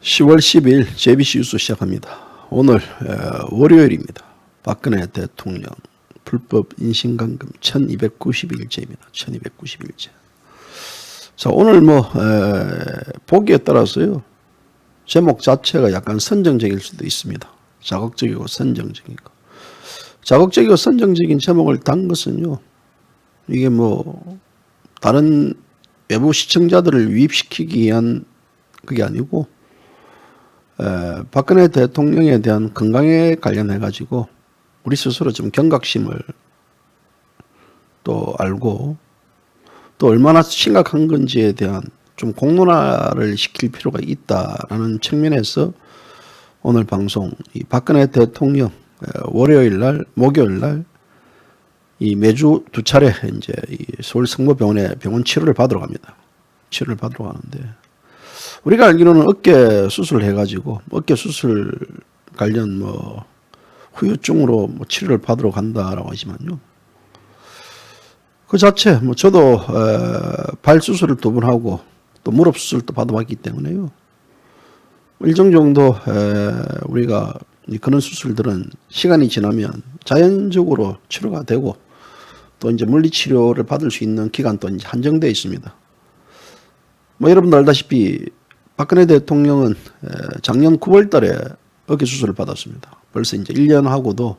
10월 10일 JBC 뉴스 시작합니다. 오늘 월요일입니다. 박근혜 대통령 불법 인신감금 1291제입니다. 1291제. 자, 오늘 보기에 따라서요. 제목 자체가 약간 선정적일 수도 있습니다. 자극적이고 선정적이고. 자극적이고 선정적인 제목을 단 것은요. 이게 다른 외부 시청자들을 유입시키기 위한 그게 아니고 박근혜 대통령에 대한 건강에 관련해 가지고 우리 스스로 좀 경각심을 또 알고 또 얼마나 심각한 건지에 대한 좀 공론화를 시킬 필요가 있다라는 측면에서 오늘 방송 이 박근혜 대통령 월요일 날, 목요일 날 이 매주 두 차례 이제 이 서울 성모병원에 병원 치료를 받으러 갑니다. 치료를 받으러 가는데 우리가 알기로는 어깨 수술을 해가지고 어깨 수술 관련 후유증으로 치료를 받으러 간다라고 하지만요. 그 자체 저도 발 수술을 2번 하고 또 무릎 수술도 받아봤기 때문에요. 일정 정도 우리가 그런 수술들은 시간이 지나면 자연적으로 치료가 되고 또 이제 물리치료를 받을 수 있는 기간도 이제 한정되어 있습니다. 여러분도 알다시피 박근혜 대통령은 작년 9월 달에 어깨 수술을 받았습니다. 벌써 이제 1년 하고도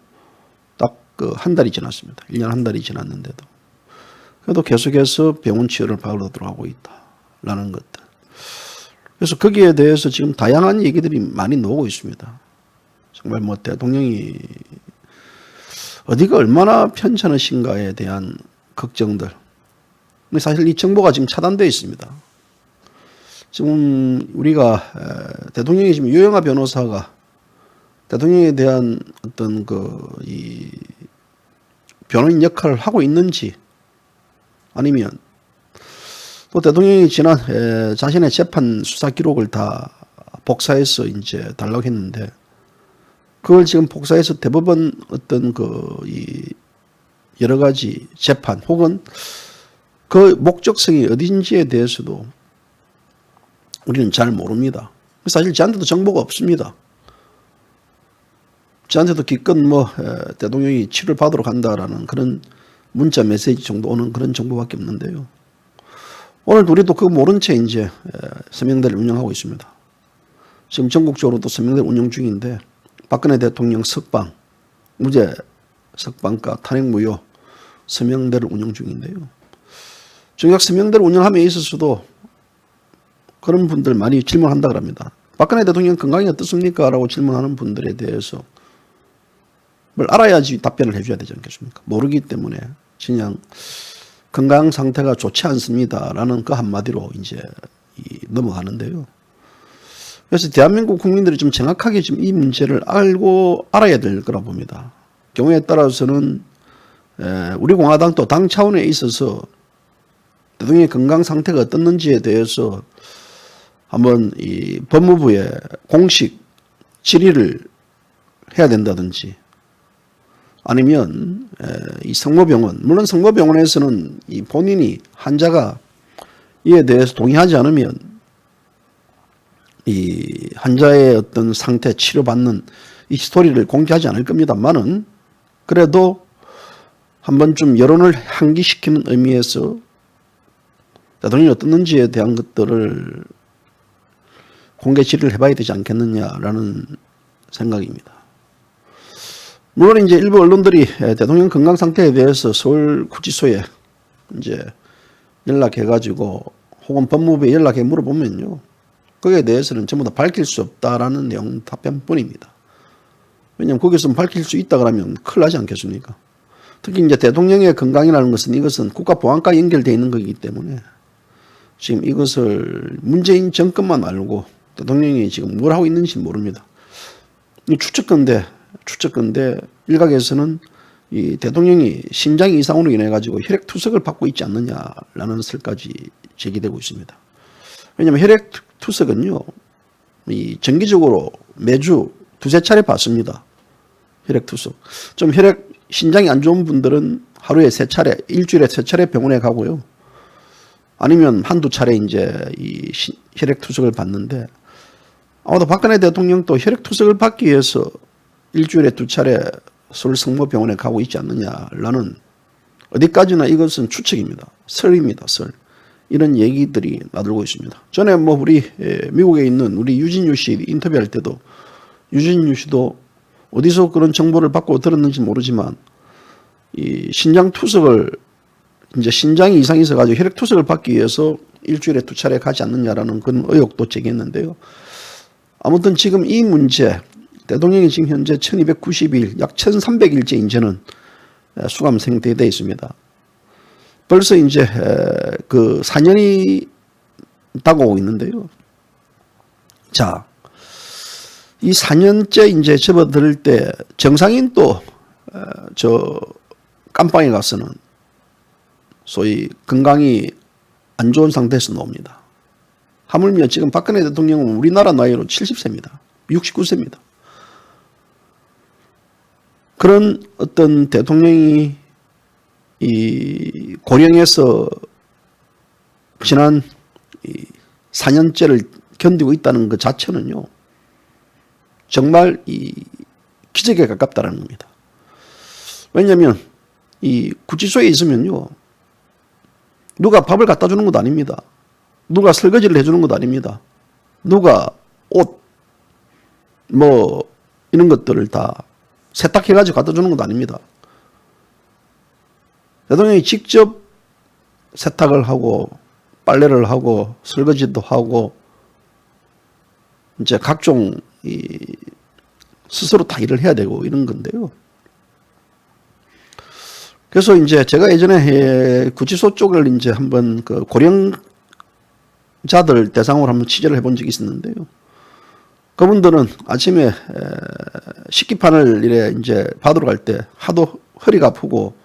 딱 한 달이 지났습니다. 1년 한 달이 지났는데도. 그래도 계속해서 병원 치료를 받으러 하고 있다라는 것들. 그래서 거기에 대해서 지금 다양한 얘기들이 많이 나오고 있습니다. 정말 대통령이 어디가 얼마나 편찮으신가에 대한 걱정들. 근데 사실 이 정보가 지금 차단되어 있습니다. 지금 우리가 대통령이 지금 유영하 변호사가 대통령에 대한 어떤 이 변호인 역할을 하고 있는지 아니면 또 대통령이 지난 자신의 재판 수사 기록을 다 복사해서 이제 달라고 했는데 그걸 지금 복사해서 대법원 어떤 이 여러 가지 재판 혹은 그 목적성이 어딘지에 대해서도 우리는 잘 모릅니다. 사실 저한테도 정보가 없습니다. 저한테도 기껏 대통령이 치료를 받으러 간다라는 그런 문자 메시지 정도 오는 그런 정보밖에 없는데요. 오늘 우리도 그거 모른 채 이제 서명대를 운영하고 있습니다. 지금 전국적으로도 서명대를 운영 중인데 박근혜 대통령 석방, 무죄 석방과 탄핵 무효 서명대를 운영 중인데요. 정작 서명대를 운영함에 있어서도 그런 분들 많이 질문한다고 합니다. 박근혜 대통령 건강이 어떻습니까? 라고 질문하는 분들에 대해서 뭘 알아야지 답변을 해줘야 되지 않겠습니까? 모르기 때문에 그냥 건강 상태가 좋지 않습니다. 라는 그 한마디로 이제 넘어가는데요. 그래서 대한민국 국민들이 좀 정확하게 지금 이 문제를 알아야 될 거라 봅니다. 경우에 따라서는 우리 공화당도 당 차원에 있어서 대통령의 건강 상태가 어떻는지에 대해서 한번 이 법무부에 공식 질의를 해야 된다든지 아니면 이 성모병원, 물론 성모병원에서는 이 본인이 환자가 이에 대해서 동의하지 않으면 이 환자의 어떤 상태 치료받는 이 스토리를 공개하지 않을 겁니다만은 그래도 한번 좀 여론을 환기시키는 의미에서 대통령이 어떻는지에 대한 것들을 공개 질의를 해봐야 되지 않겠느냐라는 생각입니다. 물론 이제 일부 언론들이 대통령 건강 상태에 대해서 서울구치소에 이제 연락해가지고 혹은 법무부에 연락해 물어보면요. 거기에 대해서는 전부 다 밝힐 수 없다라는 내용 답변뿐입니다. 왜냐하면 거기서 밝힐 수 있다 그러면 큰일 나지 않겠습니까? 특히 이제 대통령의 건강이라는 것은 이것은 국가보안과 연결되어 있는 거기 때문에 지금 이것을 문재인 정권만 알고 대통령이 지금 뭘 하고 있는지 모릅니다. 추측건데 일각에서는 이 대통령이 심장 이상으로 인해 가지고 혈액투석을 받고 있지 않느냐라는 설까지 제기되고 있습니다. 왜냐하면 혈액투석은요, 이 정기적으로 매주 2-3차례 받습니다. 혈액투석. 좀 신장이 안 좋은 분들은 하루에 3차례, 일주일에 3차례 병원에 가고요. 아니면 1-2차례 이제 이 혈액투석을 받는데 아마도 박근혜 대통령도 혈액투석을 받기 위해서 일주일에 2차례 서울 성모병원에 가고 있지 않느냐라는, 어디까지나 이것은 추측입니다. 설입니다. 설. 이런 얘기들이 나돌고 있습니다. 전에 뭐 우리 미국에 있는 우리 유진유 씨 인터뷰할 때도 유진유 씨도 어디서 그런 정보를 받고 들었는지 모르지만 이 신장 투석을, 이제 신장이 이상이 있어가지고 혈액 투석을 받기 위해서 일주일에 2차례 가지 않느냐라는 그런 의혹도 제기했는데요. 아무튼 지금 이 문제, 대통령이 지금 현재 1290일, 약 1300일째 이제는 수감 상태에 있습니다. 벌써 이제 그 4년이 다가오고 있는데요. 자, 이 4년째 이제 접어들 때 정상인 또 저 깜빵에 가서는 소위 건강이 안 좋은 상태에서 나옵니다. 하물며 지금 박근혜 대통령은 우리나라 나이로 70세입니다. 69세입니다. 그런 어떤 대통령이 이 고령에서 지난 이 4년째를 견디고 있다는 것 자체는요, 정말 이 기적에 가깝다는 겁니다. 왜냐하면 이 구치소에 있으면요, 누가 밥을 갖다 주는 것도 아닙니다. 누가 설거지를 해주는 것도 아닙니다. 누가 옷, 뭐 이런 것들을 다 세탁해가지고 갖다 주는 것도 아닙니다. 대통령이 직접 세탁을 하고 빨래를 하고 설거지도 하고 이제 각종 스스로 다 일을 해야 되고 이런 건데요. 그래서 이제 제가 예전에 구치소 쪽을 이제 한번 그 고령자들 대상으로 한번 취재를 해본 적이 있었는데요. 그분들은 아침에 식기판을 이래 이제 받으러 갈 때 하도 허리가 아프고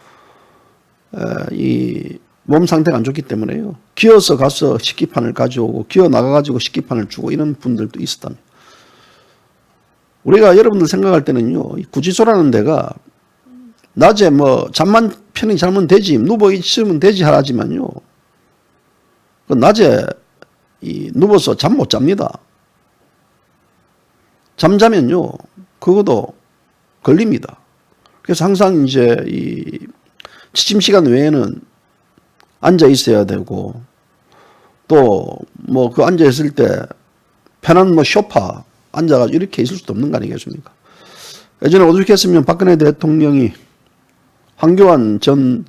이 몸 상태가 안 좋기 때문에요, 기어서 가서 식기판을 가져오고 기어 나가가지고 식기판을 주고 이런 분들도 있었답니다. 우리가 여러분들 생각할 때는요, 이 구치소라는 데가 낮에 뭐 잠만 편히 자면 되지, 누워 있으면 되지 하지만요, 그 낮에 누워서 잠 못 잡니다. 잠자면요, 그것도 걸립니다. 그래서 항상 이제 이 취침 시간 외에는 앉아 있어야 되고, 또 뭐 그 앉아 있을 때 편한 뭐 소파 앉아가지고 이렇게 있을 수도 없는 거 아니겠습니까? 예전에 오죽했으면 박근혜 대통령이 황교안 전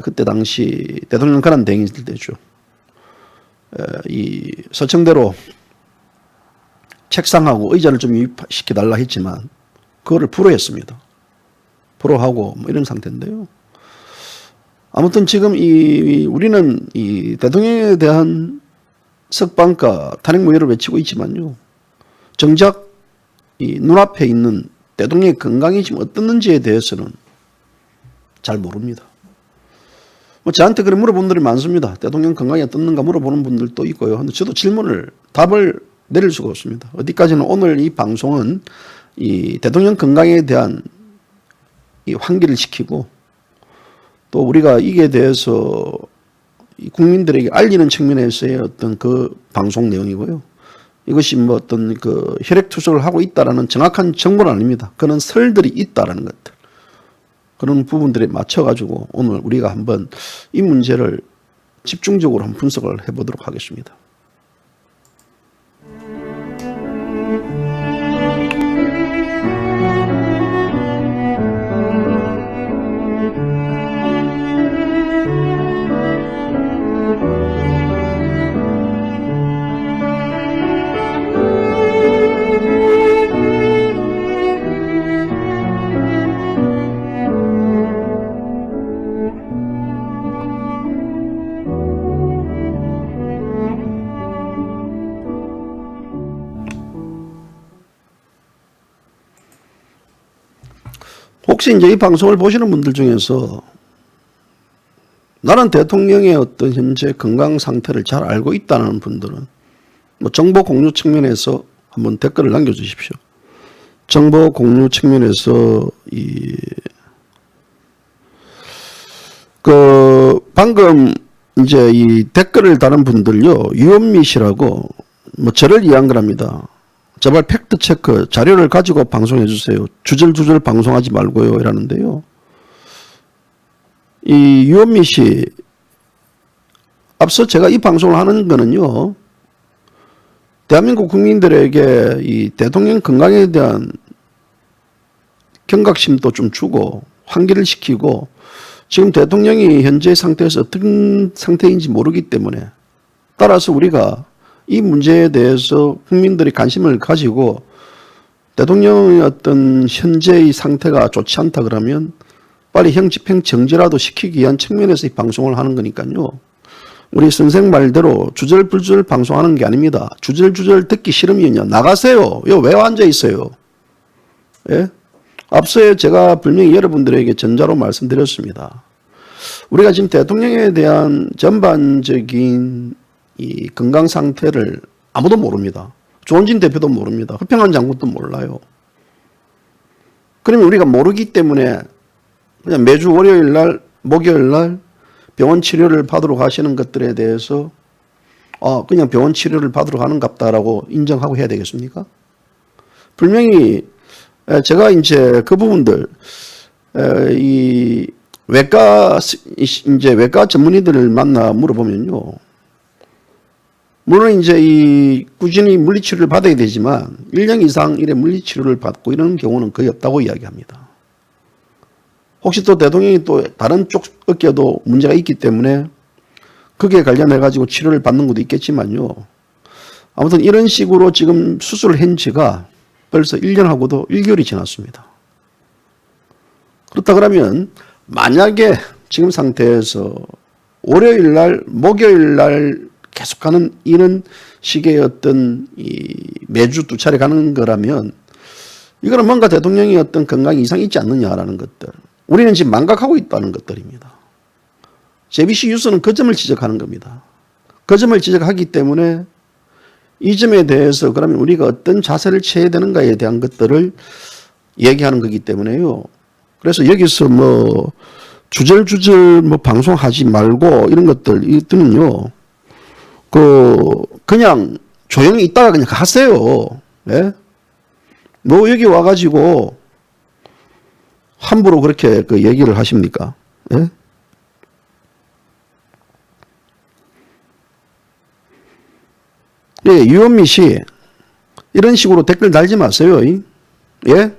그때 당시 대통령 권한 대행일 때죠. 이 서청대로 책상하고 의자를 좀 유입시켜달라 했지만 그거를 불허했습니다. 불허하고 뭐 이런 상태인데요. 아무튼 지금 우리는 이 대통령에 대한 석방과 탄핵 무효를 외치고 있지만요, 정작 이 눈앞에 있는 대통령의 건강이 지금 어떻는지에 대해서는 잘 모릅니다. 뭐 저한테 그래 물어본 분들이 많습니다. 대통령 건강이 어떻는가 물어보는 분들도 있고요. 근데 저도 답을 내릴 수가 없습니다. 어디까지는 오늘 이 방송은 이 대통령 건강에 대한 이 환기를 시키고, 또 우리가 이게 대해서 국민들에게 알리는 측면에서의 어떤 그 방송 내용이고요. 이것이 뭐 어떤 그 혈액 투석을 하고 있다라는 정확한 정보는 아닙니다. 그런 설들이 있다라는 것들. 그런 부분들에 맞춰가지고 오늘 우리가 한번 이 문제를 집중적으로 한번 분석을 해보도록 하겠습니다. 혹시 이제 이 방송을 보시는 분들 중에서 나는 대통령의 어떤 현재 건강 상태를 잘 알고 있다는 분들은 뭐 정보 공유 측면에서 한번 댓글을 남겨주십시오. 정보 공유 측면에서 방금 이제 이 댓글을 다는 분들요, 유현미 씨라고 뭐 저를 이해한 거랍니다. 제발 팩트 체크 자료를 가지고 방송해 주세요. 주절주절 방송하지 말고요. 이라는데요. 이 유현미 씨, 앞서 제가 이 방송을 하는 거는요, 대한민국 국민들에게 이 대통령 건강에 대한 경각심도 좀 주고 환기를 시키고, 지금 대통령이 현재 상태에서 어떤 상태인지 모르기 때문에, 따라서 우리가 이 문제에 대해서 국민들이 관심을 가지고 대통령의 어떤 현재의 상태가 좋지 않다 그러면 빨리 형집행 정지라도 시키기 위한 측면에서 이 방송을 하는 거니까요. 우리 선생 말대로 주절불절 방송하는 게 아닙니다. 주절주절 듣기 싫으면요, 나가세요. 여기 왜 앉아 있어요? 예? 앞서에 제가 분명히 여러분들에게 전자로 말씀드렸습니다. 우리가 지금 대통령에 대한 전반적인 이 건강 상태를 아무도 모릅니다. 조원진 대표도 모릅니다. 허평한 장군도 몰라요. 그러면 우리가 모르기 때문에 그냥 매주 월요일 날, 목요일 날 병원 치료를 받으러 가시는 것들에 대해서 그냥 병원 치료를 받으러 가는 갑다라고 인정하고 해야 되겠습니까? 분명히 제가 이제 그 부분들 이 외과 전문의들을 만나 물어보면요. 물론 이제 이 꾸준히 물리치료를 받아야 되지만 1년 이상 이래 물리치료를 받고 이런 경우는 거의 없다고 이야기합니다. 혹시 또 대통령이 또 다른 쪽 어깨도 문제가 있기 때문에 거기에 관련해 가지고 치료를 받는 것도 있겠지만요. 아무튼 이런 식으로 지금 수술을 한 지가 벌써 1년하고도 1개월이 지났습니다. 그렇다 그러면 만약에 지금 상태에서 월요일 날, 목요일 날 계속하는 이런 식의 어떤 매주 2차례 가는 거라면 이거는 뭔가 대통령이 어떤 건강 이상이 있지 않느냐라는 것들. 우리는 지금 망각하고 있다는 것들입니다. JBC 뉴스는 그 점을 지적하는 겁니다. 그 점을 지적하기 때문에 이 점에 대해서 그러면 우리가 어떤 자세를 취해야 되는가에 대한 것들을 얘기하는 거기 때문에요. 그래서 여기서 뭐 주절주절 뭐 방송하지 말고 이런 것들 이들은요. 그냥 조용히 있다가 그냥 가세요. 예? 뭐 여기 와가지고 함부로 그렇게 그 얘기를 하십니까? 예? 예, 유현미 씨 이런 식으로 댓글 달지 마세요. 예?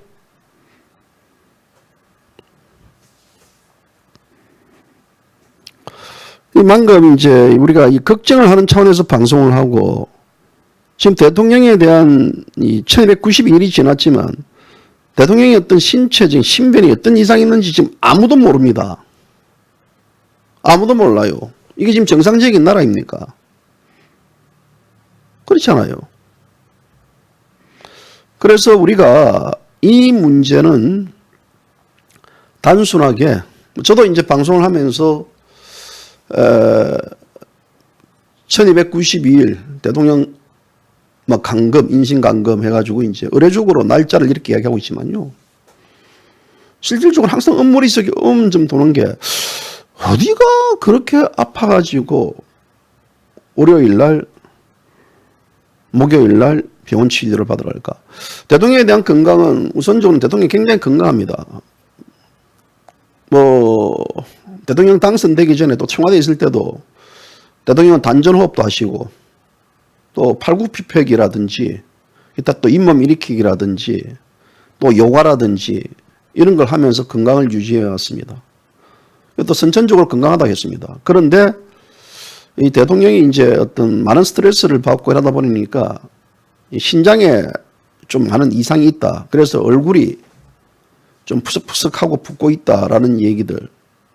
방금 이제 우리가 이 걱정을 하는 차원에서 방송을 하고 지금 대통령에 대한 이 1292일이 지났지만 대통령의 어떤 신체적인 신변이 어떤 이상이 있는지 지금 아무도 모릅니다. 아무도 몰라요. 이게 지금 정상적인 나라입니까? 그렇잖아요. 그래서 우리가 이 문제는 단순하게 저도 이제 방송을 하면서 1292일 대통령 막 강금, 인신강금 해가지고 이제 의례적으로 날짜를 이렇게 이야기하고 있지만요. 실질적으로 항상 머릿속에 좀 도는 게 어디가 그렇게 아파가지고 월요일 날, 목요일 날 병원 치료를 받으러 갈까. 대통령에 대한 건강은 우선적으로 대통령이 굉장히 건강합니다. 뭐 대통령 당선되기 전에 또 청와대에 있을 때도 대통령은 단전호흡도 하시고 또 팔굽혀펴기라든지 이따 또 잇몸 일으키기라든지 또 요가라든지 이런 걸 하면서 건강을 유지해 왔습니다. 또 선천적으로 건강하다고 했습니다. 그런데 이 대통령이 이제 어떤 많은 스트레스를 받고 이러다 보니까 신장에 좀 많은 이상이 있다. 그래서 얼굴이 좀 푸석푸석하고 붓고 있다라는 얘기들,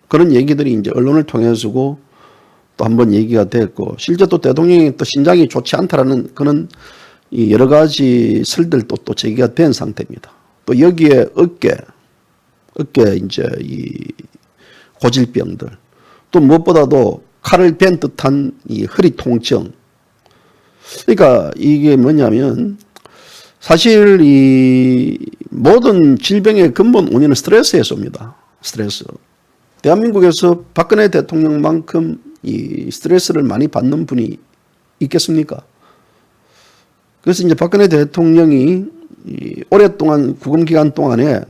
그런 얘기들이 이제 언론을 통해서고 또 한번 얘기가 됐고, 실제 또 대통령이 또 신장이 좋지 않다라는 그런 여러 가지 설들도 또 제기가 된 상태입니다. 또 여기에 어깨 이제 이 고질병들, 또 무엇보다도 칼을 벤 듯한 이 허리 통증. 그러니까 이게 뭐냐면 사실 이 모든 질병의 근본 원인은 스트레스에서 옵니다. 스트레스. 대한민국에서 박근혜 대통령만큼 이 스트레스를 많이 받는 분이 있겠습니까? 그래서 이제 박근혜 대통령이 오랫동안 구금 기간 동안에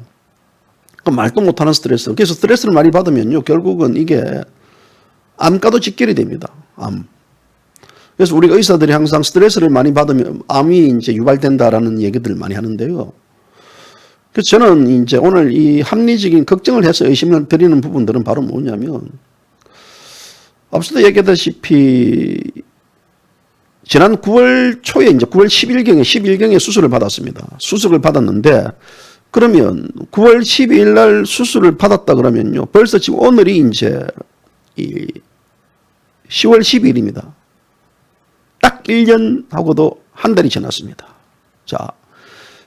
말도 못하는 스트레스. 그래서 스트레스를 많이 받으면요, 결국은 이게 암과도 직결이 됩니다. 암. 그래서 우리 의사들이 항상 스트레스를 많이 받으면 암이 이제 유발된다라는 얘기들을 많이 하는데요. 그래서 저는 이제 오늘 이 합리적인 걱정을 해서 의심을 드리는 부분들은 바로 뭐냐면, 앞서도 얘기했다시피 지난 9월 초에 이제 9월 10일경에 수술을 받았습니다. 수술을 받았는데, 그러면 9월 12일 날 수술을 받았다 그러면요, 벌써 지금 오늘이 이제 10월 12일입니다. 딱 1년하고도 한 달이 지났습니다. 자,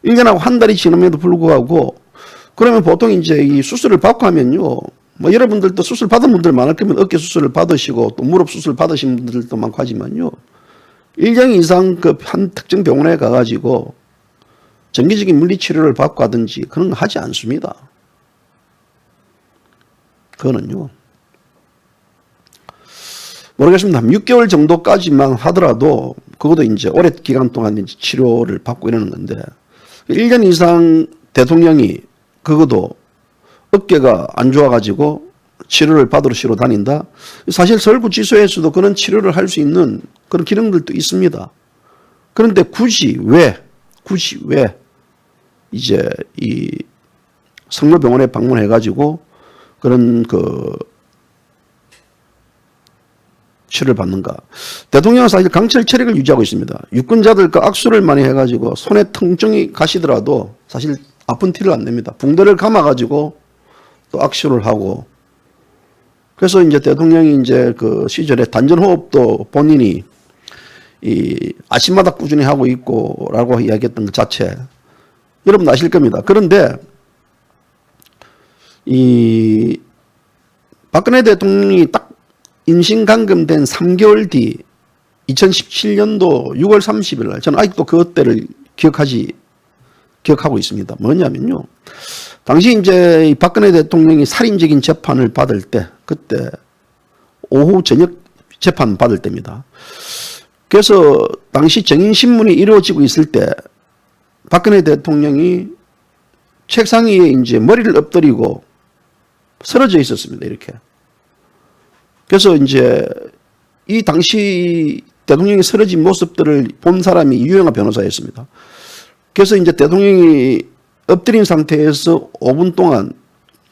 1년하고 한 달이 지남에도 불구하고, 그러면 보통 이제 이 수술을 받고 하면요, 뭐 여러분들도 수술 받은 분들 많을 거면 어깨 수술을 받으시고 또 무릎 수술 받으신 분들도 많고 하지만요, 1년 이상 그 한 특정 병원에 가가지고 정기적인 물리치료를 받고 하든지 그런 거 하지 않습니다. 그거는요, 모르겠습니다. 6개월 정도까지만 하더라도 그것도 이제 오랜 기간 동안 이제 치료를 받고 이러는 건데, 1년 이상 대통령이 그것도 어깨가 안 좋아가지고 치료를 받으러 다닌다. 사실 서울구치소에서도 그런 치료를 할 수 있는 그런 기능들도 있습니다. 그런데 굳이 왜 이제 이 성모병원에 방문해가지고 그런 그 치료를 받는가? 대통령은 사실 강철 체력을 유지하고 있습니다. 유권자들과 악수를 많이 해가지고 손에 통증이 가시더라도 사실 아픈 티를 안 냅니다. 붕대를 감아가지고 또 악수를 하고. 그래서 이제 대통령이 이제 그 시절에 단전호흡도 본인이 이 아침마다 꾸준히 하고 있고라고 이야기했던 것 자체, 여러분 아실 겁니다. 그런데 이 박근혜 대통령이 딱 임신감금된 3개월 뒤 2017년도 6월 30일 날, 저는 아직도 그때를 기억하고 있습니다. 뭐냐면요, 당시 이제 박근혜 대통령이 살인적인 재판을 받을 때, 그때 오후 저녁 재판 받을 때입니다. 그래서 당시 정인신문이 이루어지고 있을 때 박근혜 대통령이 책상 위에 이제 머리를 엎드리고 쓰러져 있었습니다. 이렇게. 그래서 이제 이 당시 대통령이 쓰러진 모습들을 본 사람이 유영하 변호사였습니다. 그래서 이제 대통령이 엎드린 상태에서 5분 동안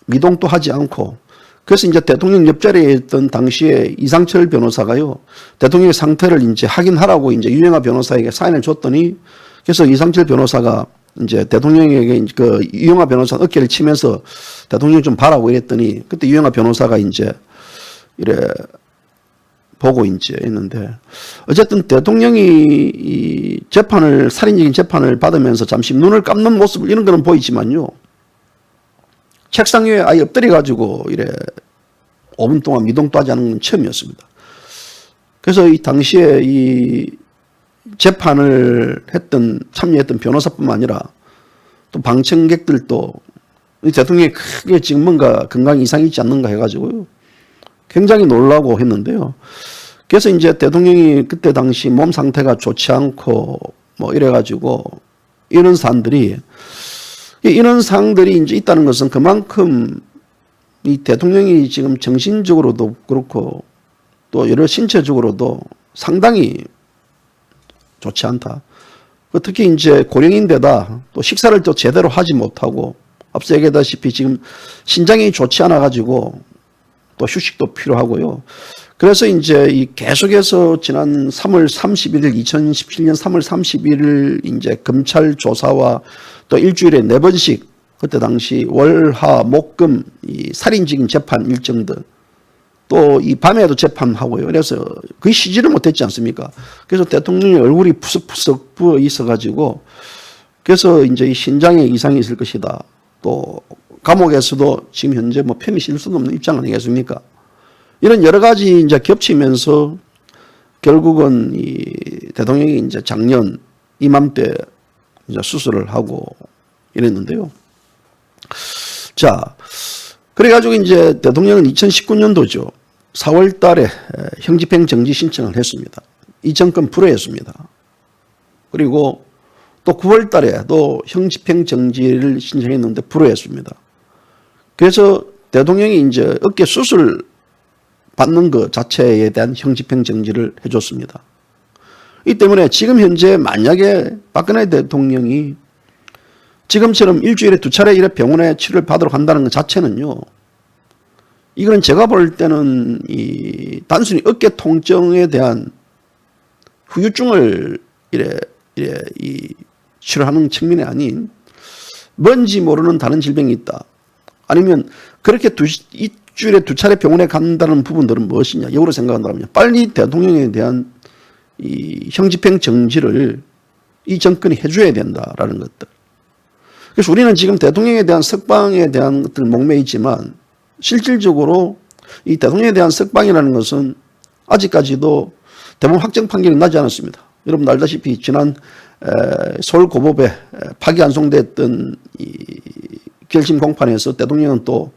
미동도 하지 않고, 그래서 이제 대통령 옆자리에 있던 당시에 이상철 변호사가요, 대통령의 상태를 이제 확인하라고 이제 유영하 변호사에게 사인을 줬더니, 그래서 이상철 변호사가 이제 대통령에게 그 유영하 변호사 어깨를 치면서 대통령 좀 봐라고 이랬더니, 그때 유영하 변호사가 이제 이래 보고 이제 있는데, 어쨌든 대통령이 이 살인적인 재판을 받으면서 잠시 눈을 감는 모습, 이런 거는 보이지만요, 책상 위에 아예 엎드려가지고 이래 5분 동안 미동도 하지 않은 건 처음이었습니다. 그래서 이 당시에 이 재판을 참여했던 변호사뿐만 아니라 또 방청객들도 이 대통령이 크게 지금 뭔가 건강 이상이 있지 않는가 해가지고요, 굉장히 놀라고 했는데요. 그래서 이제 대통령이 그때 당시 몸 상태가 좋지 않고 뭐 이래가지고 이런 사람들이 이제 있다는 것은 그만큼 이 대통령이 지금 정신적으로도 그렇고 또 여러 신체적으로도 상당히 좋지 않다. 특히 이제 고령인데다 또 식사를 또 제대로 하지 못하고, 앞서 얘기했다시피 지금 신장이 좋지 않아 가지고 또 휴식도 필요하고요. 그래서 이제 이 계속해서 지난 2017년 3월 31일 이제 검찰 조사와 또 일주일에 4번씩, 그때 당시 월, 화, 목, 금 이 살인적인 재판 일정들, 또 이 밤에도 재판하고요. 그래서 거의 쉬지를 못했지 않습니까? 그래서 대통령의 얼굴이 푸석푸석 부어 있어가지고, 그래서 이제 이 신장에 이상이 있을 것이다. 또 감옥에서도 지금 현재 뭐 편히 쉴 수도 없는 입장 아니겠습니까? 이런 여러 가지 이제 겹치면서 결국은 이 대통령이 이제 작년 이맘때 이제 수술을 하고 이랬는데요. 자, 그래가지고 이제 대통령은 2019년도죠. 4월 달에 형집행 정지 신청을 했습니다. 이 정권 불허했습니다. 그리고 또 9월 달에 또 형집행 정지를 신청했는데 불허했습니다. 그래서 대통령이 이제 어깨 수술 받는 것 자체에 대한 형집행 정지를 해줬습니다. 이 때문에 지금 현재 만약에 박근혜 대통령이 지금처럼 일주일에 2차례 이래 병원에 치료를 받으러 간다는 것 자체는요, 이건 제가 볼 때는 단순히 어깨 통증에 대한 후유증을 치료하는 측면이 아닌 뭔지 모르는 다른 질병이 있다. 아니면 그렇게 일주일에 2차례 병원에 간다는 부분들은 무엇이냐. 역으로 생각한다면 빨리 대통령에 대한 이 형집행 정지를 이 정권이 해줘야 된다라는 것들. 그래서 우리는 지금 대통령에 대한 석방에 대한 것들 목매어 있지만 실질적으로 이 대통령에 대한 석방이라는 것은 아직까지도 대법원 확정 판결이 나지 않았습니다. 여러분 알다시피 지난 서울고법에 파기환송됐던 이 결심 공판에서 대통령은 또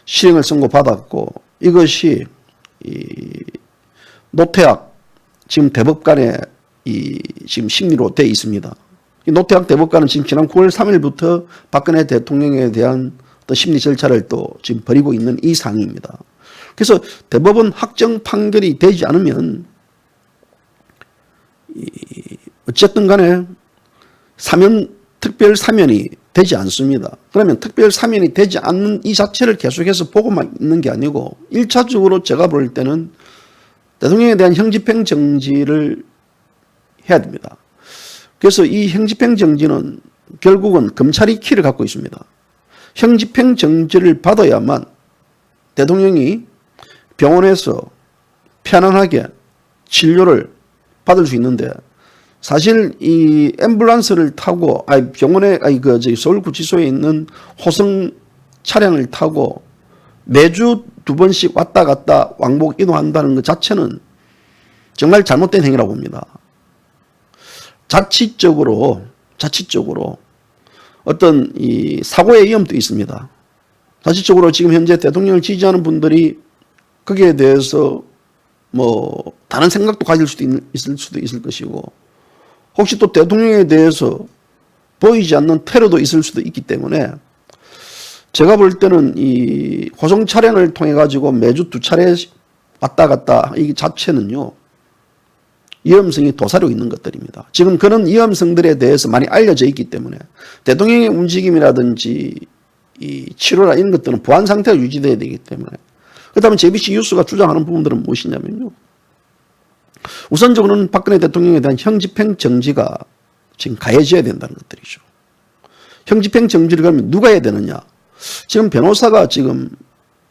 실형을 선고받았고 이것이 노태학 지금 대법관의 지금 심리로 되어 있습니다. 이 노태학 대법관은 지금 지난 9월 3일부터 박근혜 대통령에 대한 또 심리 절차를 또 지금 벌이고 있는 이 상황입니다. 그래서 대법원 확정 판결이 되지 않으면 어쨌든 간에 특별 사면이 되지 않습니다. 그러면 특별 사면이 되지 않는 이 자체를 계속해서 보고만 있는 게 아니고 1차적으로 제가 볼 때는 대통령에 대한 형집행 정지를 해야 됩니다. 그래서 이 형집행 정지는 결국은 검찰이 키를 갖고 있습니다. 형집행 정지를 받아야만 대통령이 병원에서 편안하게 진료를 받을 수 있는데 사실 이 앰뷸런스를 타고 병원에 서울구치소에 있는 호성 차량을 타고 매주 2번씩 왔다 갔다 왕복 이동한다는 것 자체는 정말 잘못된 행위라고 봅니다. 자칫적으로 어떤 이 사고의 위험도 있습니다. 자칫적으로 지금 현재 대통령을 지지하는 분들이 거기에 대해서 뭐 다른 생각도 가질 수도 있을 것이고 혹시 또 대통령에 대해서 보이지 않는 테러도 있을 수도 있기 때문에 제가 볼 때는 이 호송 차량을 통해 가지고 매주 2차례 왔다 갔다 이 자체는요 위험성이 도사리고 있는 것들입니다. 지금 그런 위험성들에 대해서 많이 알려져 있기 때문에 대통령의 움직임이라든지 이 치료나 이런 것들은 보안 상태가 유지돼야 되기 때문에 그다음에 JBC 뉴스가 주장하는 부분들은 무엇이냐면요. 우선적으로는 박근혜 대통령에 대한 형집행 정지가 지금 가해져야 된다는 것들이죠. 형집행 정지를 그러면 누가 해야 되느냐. 지금 변호사가 지금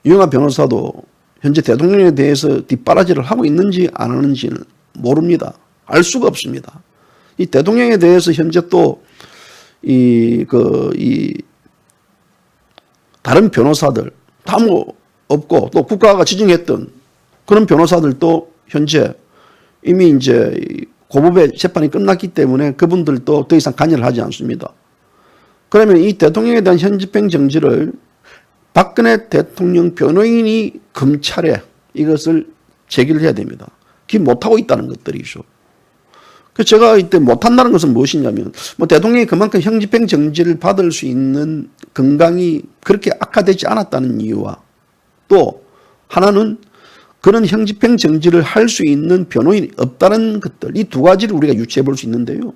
유영하 변호사도 현재 대통령에 대해서 뒷바라지를 하고 있는지 안 하는지는 모릅니다. 알 수가 없습니다. 이 대통령에 대해서 현재 또 다른 변호사들 다 뭐 없고 또 국가가 지정했던 그런 변호사들도 현재 이미 이제 고법의 재판이 끝났기 때문에 그분들도 더 이상 관여를 하지 않습니다. 그러면 이 대통령에 대한 형집행 정지를 박근혜 대통령 변호인이 검찰에 이것을 제기를 해야 됩니다. 그게 못하고 있다는 것들이죠. 그래서 제가 이때 못한다는 것은 무엇이냐면 뭐 대통령이 그만큼 형집행 정지를 받을 수 있는 건강이 그렇게 악화되지 않았다는 이유와 또 하나는 그런 형집행 정지를 할 수 있는 변호인이 없다는 것들 이 두 가지를 우리가 유추해 볼 수 있는데요.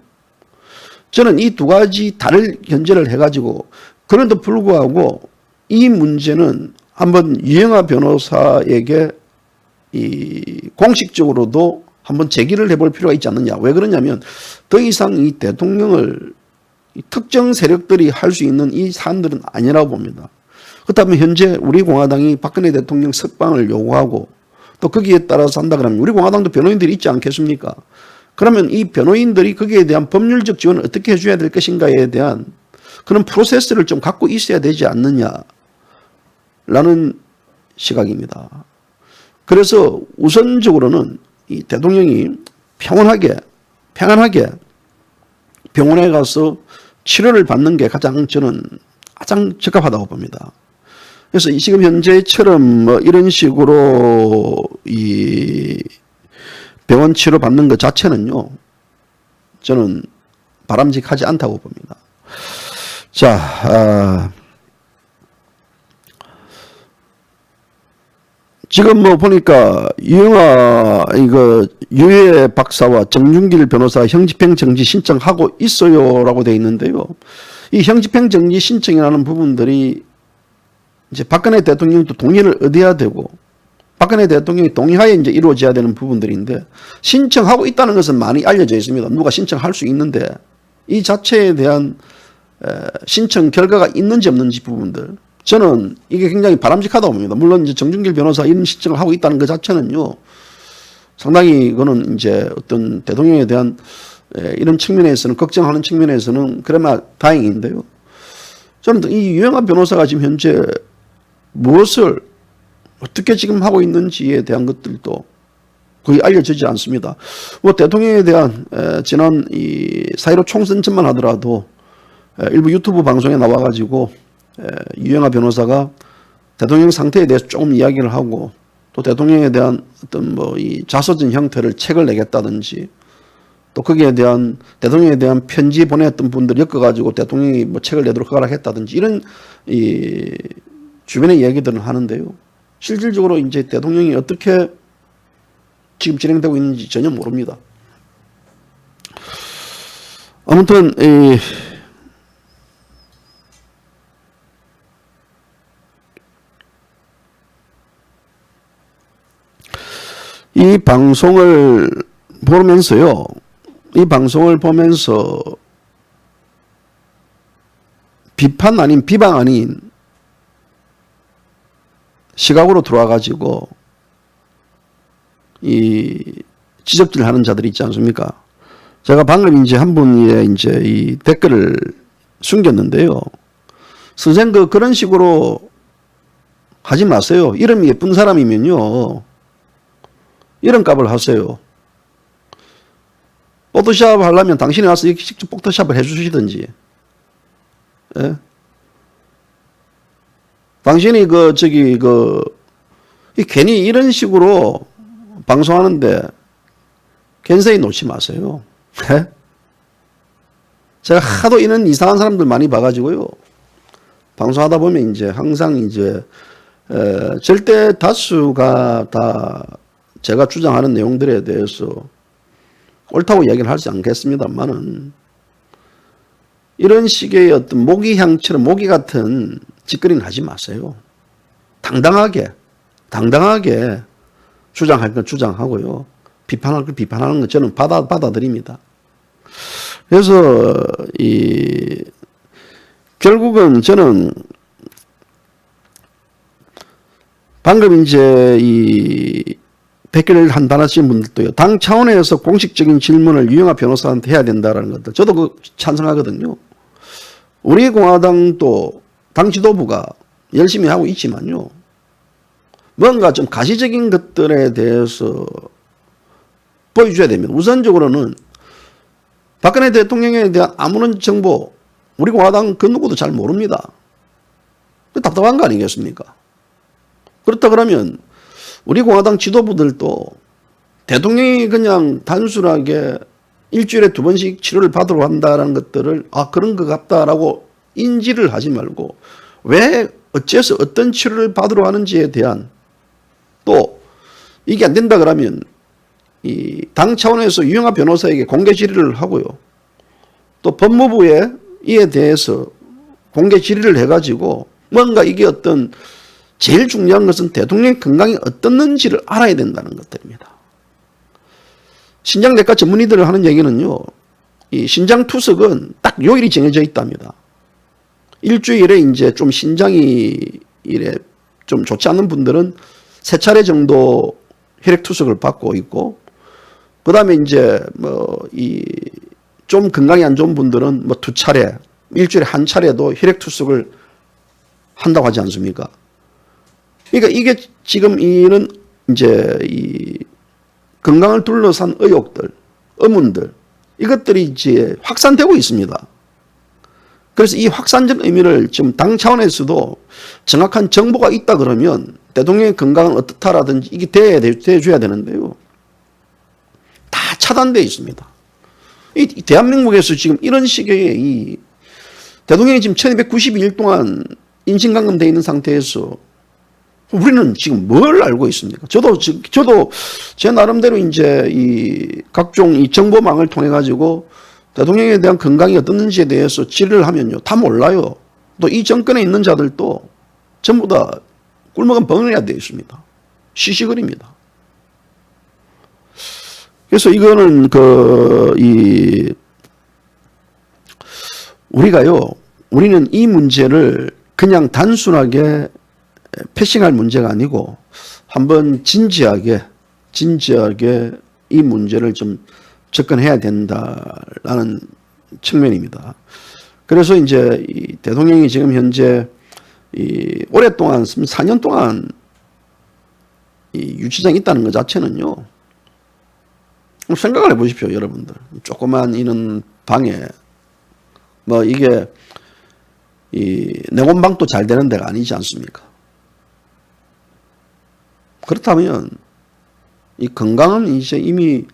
저는 이 두 가지 다를 견제를 해가지고 그런데도 불구하고 이 문제는 한번 유영하 변호사에게 이 공식적으로도 한번 제기를 해볼 필요가 있지 않느냐. 왜 그러냐면 더 이상 이 대통령을 특정 세력들이 할 수 있는 이 사안들은 아니라고 봅니다. 그렇다면 현재 우리 공화당이 박근혜 대통령 석방을 요구하고 또 거기에 따라서 한다 그러면 우리 공화당도 변호인들이 있지 않겠습니까? 그러면 이 변호인들이 거기에 대한 법률적 지원을 어떻게 해줘야 될 것인가에 대한 그런 프로세스를 좀 갖고 있어야 되지 않느냐라는 시각입니다. 그래서 우선적으로는 이 대통령이 평안하게 병원에 가서 치료를 받는 게 가장 적합하다고 봅니다. 그래서 지금 현재처럼 뭐 이런 식으로 이 병원 치료 받는 것 자체는요, 저는 바람직하지 않다고 봅니다. 자, 지금 뭐 보니까 유해 박사와 정준길 변호사 형집행 정지 신청하고 있어요라고 되어 있는데요. 이 형집행 정지 신청이라는 부분들이 이제 박근혜 대통령도 동의를 얻어야 되고 박근혜 대통령이 동의하에 이제 이루어져야 되는 부분들인데 신청하고 있다는 것은 많이 알려져 있습니다. 누가 신청할 수 있는데 이 자체에 대한 신청 결과가 있는지 없는지 부분들 저는 이게 굉장히 바람직하다고 봅니다. 물론 이제 정준길 변호사 이런 신청을 하고 있다는 것 자체는요 상당히 이거는 이제 어떤 대통령에 대한 이런 측면에서는 걱정하는 측면에서는 그나마 다행인데요. 저는 이 유영하 변호사가 지금 현재 무엇을 어떻게 지금 하고 있는지에 대한 것들도 거의 알려지지 않습니다. 뭐 대통령에 대한 지난 이 4.15 총선 전만 하더라도 일부 유튜브 방송에 나와가지고 유영하 변호사가 대통령 상태에 대해서 조금 이야기를 하고 또 대통령에 대한 어떤 뭐 이 자서전 형태를 책을 내겠다든지 또 거기에 대한 대통령에 대한 편지 보냈던 분들 엮어가지고 대통령이 뭐 책을 내도록 허락했다든지 이런 이 주변의 이야기들은 하는데요. 실질적으로 이제 대통령이 어떻게 지금 진행되고 있는지 전혀 모릅니다. 아무튼 이 방송을 보면서요. 이 방송을 보면서 비판 아닌 비방 아닌 시각으로 들어와가지고 이 지적질 하는 자들이 있지 않습니까? 제가 방금 이제 한 분의 이제 이 댓글을 숨겼는데요. 선생 그런 식으로 하지 마세요. 이름이 예쁜 사람이면요. 이런 값을 하세요. 포토샵 하려면 당신이 와서 직접 포토샵을 해주시든지. 예? 당신이 괜히 이런 식으로 방송하는데 괜히 놓지 마세요. 예? 제가 하도 이런 이상한 사람들 많이 봐가지고요. 방송하다 보면 이제 항상 이제, 절대 다수가 다 제가 주장하는 내용들에 대해서 옳다고 이야기를 하지 않겠습니다만은 이런 식의 어떤 모기향처럼 모기 같은 짓거리는 하지 마세요. 당당하게 주장할 건 주장하고요. 비판할 건 비판하는 건 저는 받아들입니다. 그래서 결국은 저는 방금 이제 댓글을 달아주신 분들도요. 당 차원에서 공식적인 질문을 유영하 변호사한테 해야 된다는 것들. 저도 찬성하거든요. 우리 공화당도 당 지도부가 열심히 하고 있지만요. 뭔가 좀 가시적인 것들에 대해서 보여줘야 됩니다. 우선적으로는 박근혜 대통령에 대한 아무런 정보 우리 공화당 그 누구도 잘 모릅니다. 답답한 거 아니겠습니까? 그렇다 그러면 우리 공화당 지도부들도 대통령이 그냥 단순하게 일주일에 2번씩 치료를 받으러 간다는 것들을 그런 것 같다라고 인지를 하지 말고 왜 어째서 어떤 치료를 받으러 하는지에 대한 또 이게 안 된다 그러면 이 당 차원에서 유영하 변호사에게 공개 질의를 하고요. 또 법무부에 이에 대해서 공개 질의를 해가지고 뭔가 이게 어떤 제일 중요한 것은 대통령의 건강이 어떻는지를 알아야 된다는 것들입니다. 신장내과 전문의들이 하는 얘기는요. 이 신장투석은 딱 요일이 정해져 있답니다. 일주일에 이제 좀 신장이 이래 좀 좋지 않은 분들은 3차례 정도 혈액투석을 받고 있고 그 다음에 이제 좀 건강이 안 좋은 분들은 2차례 일주일에 1차례도 혈액투석을 한다고 하지 않습니까? 그러니까 이게 지금 이런 이제 이 건강을 둘러싼 의혹들, 의문들 이것들이 이제 확산되고 있습니다. 그래서 이 확산적 의미를 지금 당 차원에서도 정확한 정보가 있다 그러면 대통령의 건강은 어떻다라든지 이게 돼줘야 되는데요. 다 차단되어 있습니다. 이 대한민국에서 지금 이런 식의 이 대통령이 지금 1292일 동안 인신감금되어 있는 상태에서 우리는 지금 뭘 알고 있습니까? 저도 제 나름대로 이제 이 각종 이 정보망을 통해 가지고 대통령에 대한 건강이 어떻는지에 대해서 질의를 하면요, 다 몰라요. 또 이 정권에 있는 자들도 전부 다 꿀먹은 벙어리가 되어 있습니다. 시시거립니다. 그래서 이거는 우리는 이 문제를 그냥 단순하게 패싱할 문제가 아니고 한번 진지하게 이 문제를 좀 접근해야 된다라는 측면입니다. 그래서 이제 이 대통령이 지금 현재 이 오랫동안 4년 동안 이 유치장에 있다는 것 자체는요, 생각을 해보십시오, 여러분들. 조그만 이런 방에 뭐 이게 이 냉온방도 잘 되는 데가 아니지 않습니까? 그렇다면 이 건강은 이제 이미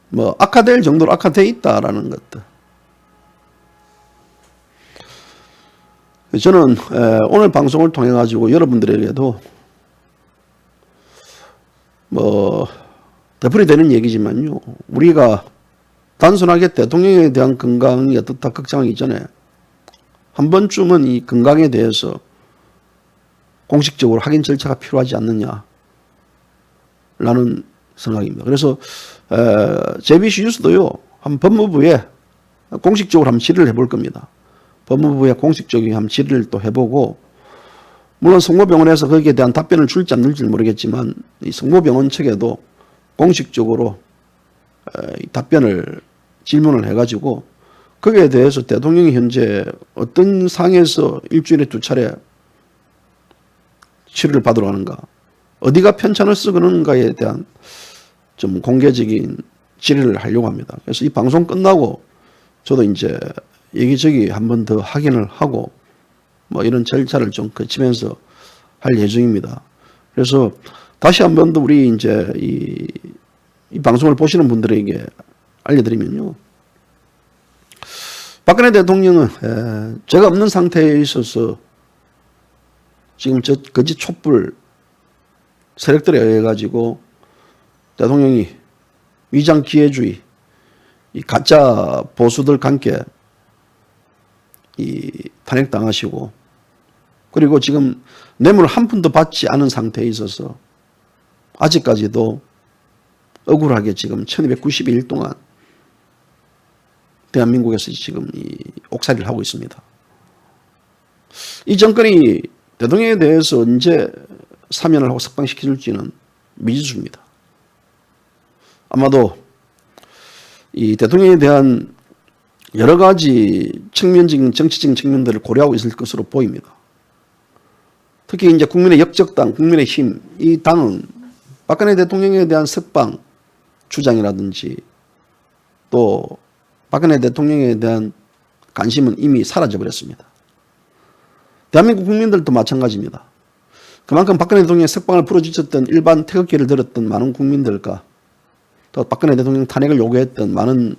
뭐 악화될 정도로 악화되어 있다라는 것들. 저는 오늘 방송을 통해 가지고 여러분들에게도 뭐 되풀이 되는 얘기지만요, 우리가 단순하게 대통령에 대한 건강이 어떻다 걱정하기 전에 한 번쯤은 이 건강에 대해서 공식적으로 확인 절차가 필요하지 않느냐라는 생각입니다. 그래서 JBC 뉴스도요, 한 법무부에 공식적으로 한번 질의를 해볼 겁니다. 법무부에 공식적인 한번 질의를 또 해보고, 물론 성모병원에서 거기에 대한 답변을 줄지 않을지 모르겠지만 이 성모병원 측에도 공식적으로 답변을 질문을 해가지고 거기에 대해서 대통령이 현재 어떤 상에서 일주일에 2차례 치료를 받으러 가는가, 어디가 편찮을 쓰는가에 대한 좀 공개적인 질의를 하려고 합니다. 그래서 이 방송 끝나고 저도 이제 여기저기 한 번 더 확인을 하고 뭐 이런 절차를 좀 거치면서 할 예정입니다. 그래서 다시 한 번 더 우리 이제 이 방송을 보시는 분들에게 알려드리면요, 박근혜 대통령은 제가 없는 상태에 있어서 지금 저 거짓 촛불 세력들에 의해 가지고 대통령이 위장 기회주의, 이 가짜 보수들과 함께 이 탄핵당하시고, 그리고 지금 뇌물 한 푼도 받지 않은 상태에 있어서 아직까지도 억울하게 지금 1292일 동안 대한민국에서 지금 이 옥살이를 하고 있습니다. 이 정권이 대통령에 대해서 언제 사면을 하고 석방시켜줄지는 미지수입니다. 아마도 이 대통령에 대한 여러 가지 측면적인 정치적인 측면들을 고려하고 있을 것으로 보입니다. 특히 이제 국민의 역적당, 국민의힘, 이 당은 박근혜 대통령에 대한 석방 주장이라든지 또 박근혜 대통령에 대한 관심은 이미 사라져버렸습니다. 대한민국 국민들도 마찬가지입니다. 그만큼 박근혜 대통령의 석방을 부르짖었던 일반 태극기를 들었던 많은 국민들과 또 박근혜 대통령 탄핵을 요구했던 많은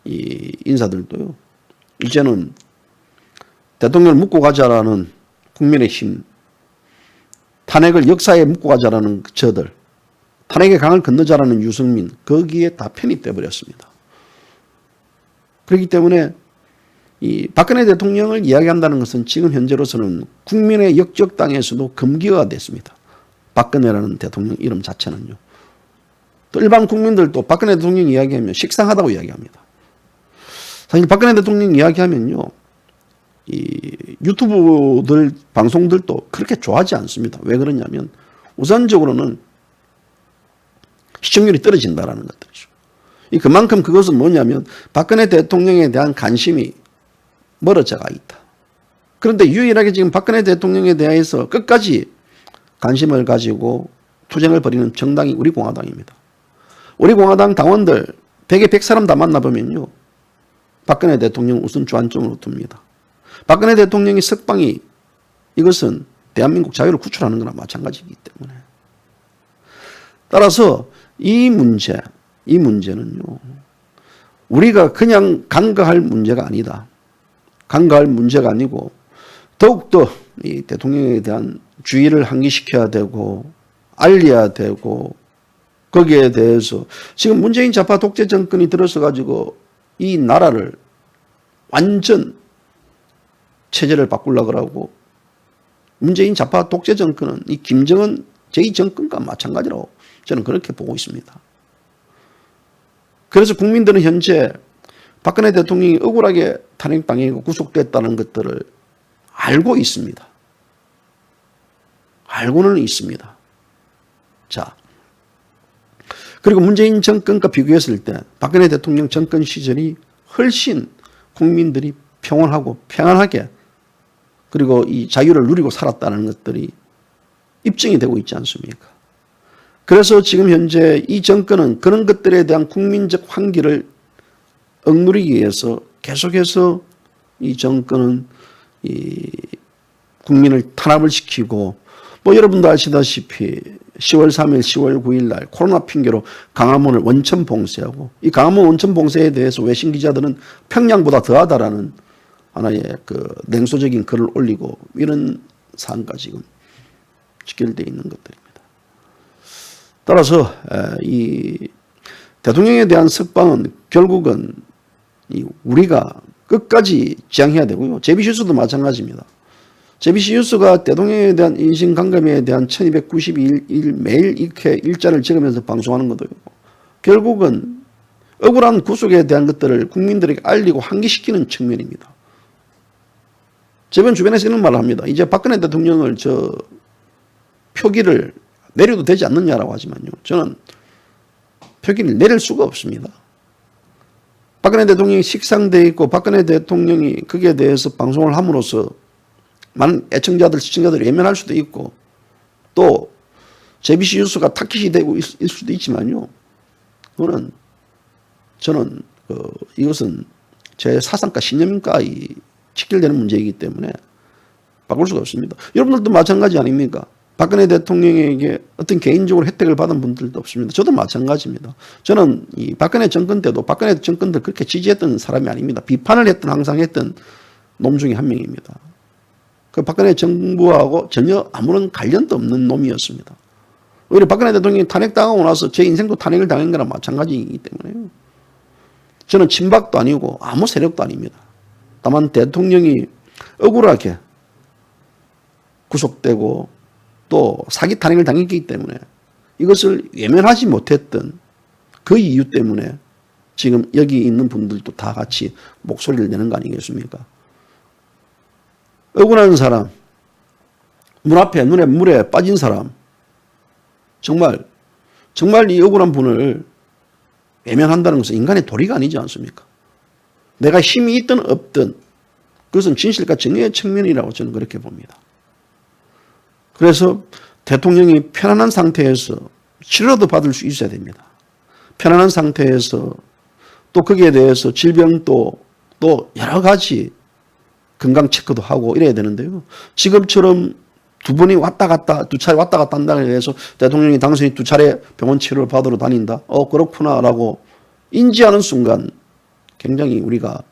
이 인사들도요, 이제는 대통령을 묻고 가자라는 국민의힘, 탄핵을 역사에 묻고 가자라는 저들, 탄핵의 강을 건너자라는 유승민, 거기에 다 편입돼 버렸습니다. 그렇기 때문에 이 박근혜 대통령을 이야기한다는 것은 지금 현재로서는 국민의 역적당에서도 금기어가 됐습니다. 박근혜라는 대통령 이름 자체는요. 또 일반 국민들도 박근혜 대통령 이야기하면 식상하다고 이야기합니다. 사실 박근혜 대통령 이야기하면요, 이 유튜브들 방송들도 그렇게 좋아하지 않습니다. 왜 그러냐면 우선적으로는 시청률이 떨어진다라는 것들이죠. 그만큼 그것은 뭐냐면 박근혜 대통령에 대한 관심이 멀어져가 있다. 그런데 유일하게 지금 박근혜 대통령에 대해서 끝까지 관심을 가지고 투쟁을 벌이는 정당이 우리 공화당입니다. 우리 공화당 당원들 100에 100사람 다 만나보면요, 박근혜 대통령 우선 주안점으로 둡니다. 박근혜 대통령의 석방이 이것은 대한민국 자유를 구출하는 거나 마찬가지이기 때문에, 따라서 이 문제, 이 문제는요, 우리가 그냥 간과할 문제가 아니다. 간과할 문제가 아니고 더욱더 이 대통령에 대한 주의를 환기시켜야 되고 알려야 되고, 거기에 대해서 지금 문재인 좌파 독재 정권이 들어서 가지고 이 나라를 완전 체제를 바꾸려고 하고, 문재인 좌파 독재 정권은 이 김정은 제2정권과 마찬가지라고 저는 그렇게 보고 있습니다. 그래서 국민들은 현재 박근혜 대통령이 억울하게 탄핵당하고 구속됐다는 것들을 알고 있습니다. 알고는 있습니다. 자, 그리고 문재인 정권과 비교했을 때 박근혜 대통령 정권 시절이 훨씬 국민들이 평온하고 평안하게, 그리고 이 자유를 누리고 살았다는 것들이 입증이 되고 있지 않습니까? 그래서 지금 현재 이 정권은 그런 것들에 대한 국민적 환기를 억누르기 위해서 계속해서 이 정권은 이 국민을 탄압을 시키고, 뭐 여러분도 아시다시피 10월 3일, 10월 9일 날 코로나 핑계로 강화문을 원천 봉쇄하고, 이 강화문 원천 봉쇄에 대해서 외신 기자들은 평양보다 더하다라는 하나의 그 냉소적인 글을 올리고, 이런 사안과 지금 직결되어 있는 것들입니다. 따라서 이 대통령에 대한 석방은 결국은 우리가 끝까지 지향해야 되고요. JBC뉴스도 마찬가지입니다. JBC뉴스가 대통령에 대한 인신강금에 대한 1292일 매일 이렇게 일자를 적으면서 방송하는 것도 결국은 억울한 구속에 대한 것들을 국민들에게 알리고 환기시키는 측면입니다. 주변에서 이런 말을 합니다. 이제 박근혜 대통령을 표기를 내려도 되지 않느냐라고 하지만요, 저는 표기를 내릴 수가 없습니다. 박근혜 대통령이 식상되어 있고, 박근혜 대통령이 거기에 대해서 방송을 함으로써 많은 애청자들, 시청자들이 외면할 수도 있고, 또 JBC 뉴스가 타깃이 되고 있을 수도 있지만요, 저는 이것은 제 사상과 신념과 직결되는 문제이기 때문에 바꿀 수가 없습니다. 여러분들도 마찬가지 아닙니까? 박근혜 대통령에게 어떤 개인적으로 혜택을 받은 분들도 없습니다. 저도 마찬가지입니다. 저는 이 박근혜 정권 때도 박근혜 정권들 그렇게 지지했던 사람이 아닙니다. 비판을 항상 했던 놈 중에 한 명입니다. 그 박근혜 정부하고 전혀 아무런 관련도 없는 놈이었습니다. 오히려 박근혜 대통령이 탄핵당하고 나서 제 인생도 탄핵을 당한 거랑 마찬가지이기 때문에요. 저는 친박도 아니고 아무 세력도 아닙니다. 다만 대통령이 억울하게 구속되고 또 사기 탄핵을 당했기 때문에 이것을 외면하지 못했던 그 이유 때문에 지금 여기 있는 분들도 다 같이 목소리를 내는 거 아니겠습니까? 억울한 사람, 문 앞에 눈에 물에 빠진 사람, 정말 이 억울한 분을 외면한다는 것은 인간의 도리가 아니지 않습니까? 내가 힘이 있든 없든 그것은 진실과 정의의 측면이라고 저는 그렇게 봅니다. 그래서 대통령이 편안한 상태에서 치료도 받을 수 있어야 됩니다. 편안한 상태에서 또 거기에 대해서 질병도 또 여러 가지 건강 체크도 하고 이래야 되는데요. 지금처럼 두 차례 왔다 갔다 한다고 해서 대통령이 당신이 2차례 병원 치료를 받으러 다닌다. 그렇구나라고 인지하는 순간 굉장히 우리가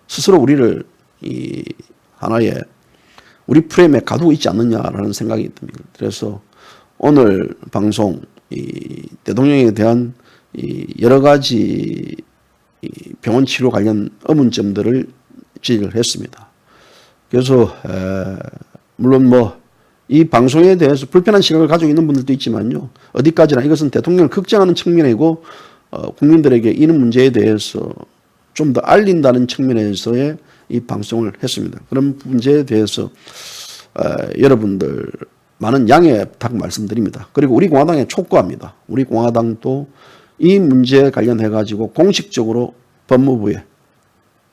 스스로 우리를 이 하나의 우리 프레임에 가두고 있지 않느냐라는 생각이 듭니다. 그래서 오늘 방송 대통령에 대한 여러 가지 병원 치료 관련 의문점들을 지적을 했습니다. 그래서 물론 이 방송에 대해서 불편한 시각을 가지고 있는 분들도 있지만요, 어디까지나 이것은 대통령을 걱정하는 측면이고 국민들에게 이런 문제에 대해서 좀 더 알린다는 측면에서의 이 방송을 했습니다. 그런 문제에 대해서 여러분들 많은 양해 부탁 말씀드립니다. 그리고 우리 공화당에 촉구합니다. 우리 공화당도 이 문제에 관련해 가지고 공식적으로 법무부에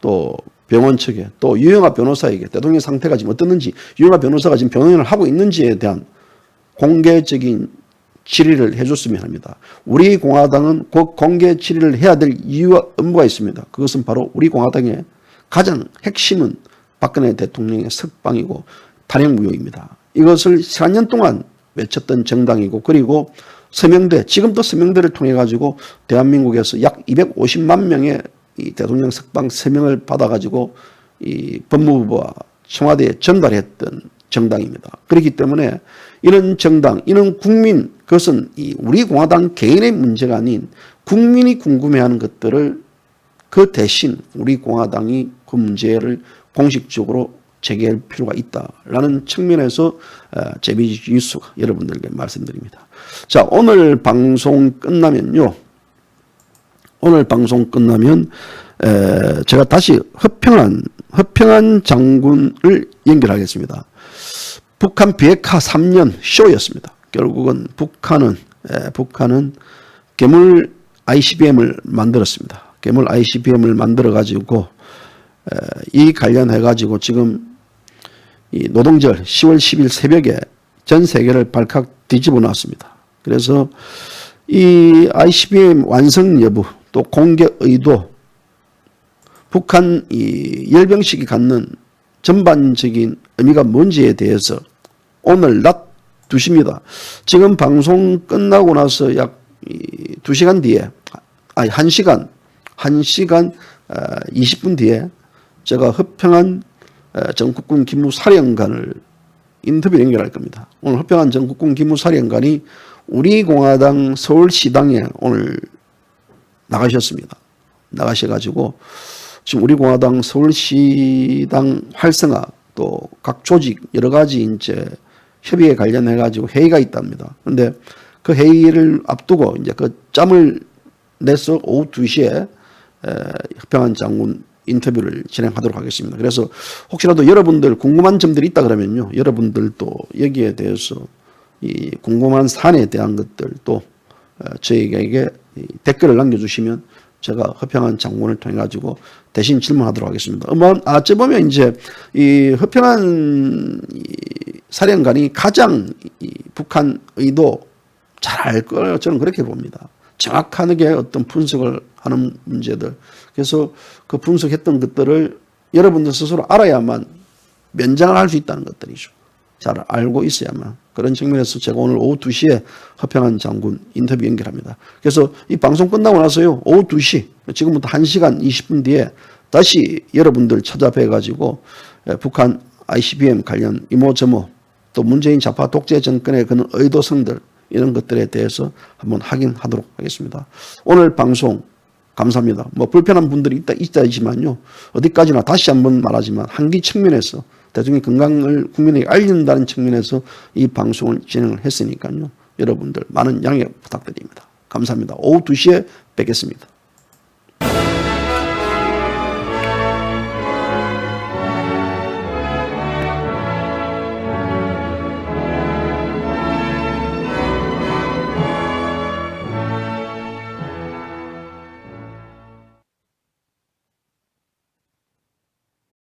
또 병원 측에 또 유영하 변호사에게 대통령 상태가 지금 어떻는지, 유영하 변호사가 지금 병원을 하고 있는지에 대한 공개적인 질의를 해줬으면 합니다. 우리 공화당은 곧 공개 질의를 해야 될 이유와 의무가 있습니다. 그것은 바로 우리 공화당의 가장 핵심은 박근혜 대통령의 석방이고 탄핵무효입니다. 이것을 4년 동안 외쳤던 정당이고, 그리고 서명대, 지금도 서명대를 통해 가지고 대한민국에서 약 250만 명의 이 대통령 석방 서명을 받아 가지고 이 법무부와 청와대에 전달했던 정당입니다. 그렇기 때문에 이런 정당, 이런 국민, 그것은 이 우리 공화당 개인의 문제가 아닌 국민이 궁금해하는 것들을 그 대신 우리 공화당이 그 문제를 공식적으로 제기할 필요가 있다라는 측면에서 제비지 뉴스 여러분들께 말씀드립니다. 자, 오늘 방송 끝나면요. 오늘 방송 끝나면 제가 다시 허평한 장군을 연결하겠습니다. 북한 비핵화 3년 쇼였습니다. 결국은 북한은 괴물 ICBM을 만들었습니다. 괴물 ICBM을 만들어 가지고 이 관련해 가지고 지금 이 노동절 10월 10일 새벽에 전 세계를 발칵 뒤집어 놨습니다. 그래서 이 ICBM 완성 여부 또 공개 의도 북한 이 열병식이 갖는 전반적인 의미가 뭔지에 대해서 오늘 낮 2시입니다. 지금 방송 끝나고 나서 약 2시간 뒤에, 아니 1시간 20분 뒤에 제가 허평한 전 국군 기무사령관을 인터뷰 연결할 겁니다. 오늘 허평한 전 국군 기무사령관이 우리 공화당 서울시당에 오늘 나가셨습니다. 나가셔가지고 지금 우리 공화당 서울시당 활성화 또 각 조직 여러 가지 이제 협의에 관련해 가지고 회의가 있답니다. 그런데 그 회의를 앞두고 이제 그 짬을 내서 오후 2시에 허평한 장군 인터뷰를 진행하도록 하겠습니다. 그래서 혹시라도 여러분들 궁금한 점들이 있다 그러면요, 여러분들도 여기에 대해서 이 궁금한 사안에 대한 것들 또 저에게 댓글을 남겨주시면 제가 허평한 장군을 통해 가지고 대신 질문하도록 하겠습니다. 어찌 보면 이제 이 허평한 사령관이 가장 이 북한 의도 잘 알 거예요. 저는 그렇게 봅니다. 정확하게 어떤 분석을 하는 문제들. 그래서 그 분석했던 것들을 여러분들 스스로 알아야만 면장을 할 수 있다는 것들이죠. 잘 알고 있어야만. 그런 측면에서 제가 오늘 오후 2시에 허평한 장군 인터뷰 연결합니다. 그래서 이 방송 끝나고 나서요, 오후 2시, 지금부터 1시간 20분 뒤에 다시 여러분들 찾아뵈 가지고 북한 ICBM 관련 이모저모 또 문재인 좌파 독재 정권의 그런 의도성들 이런 것들에 대해서 한번 확인하도록 하겠습니다. 오늘 방송 감사합니다. 뭐 불편한 분들이 있다지만요, 어디까지나 다시 한번 말하지만 한기 측면에서 대통령 건강을 국민에게 알린다는 측면에서 이 방송을 진행을 했으니까요, 여러분들 많은 양해 부탁드립니다. 감사합니다. 오후 2시에 뵙겠습니다.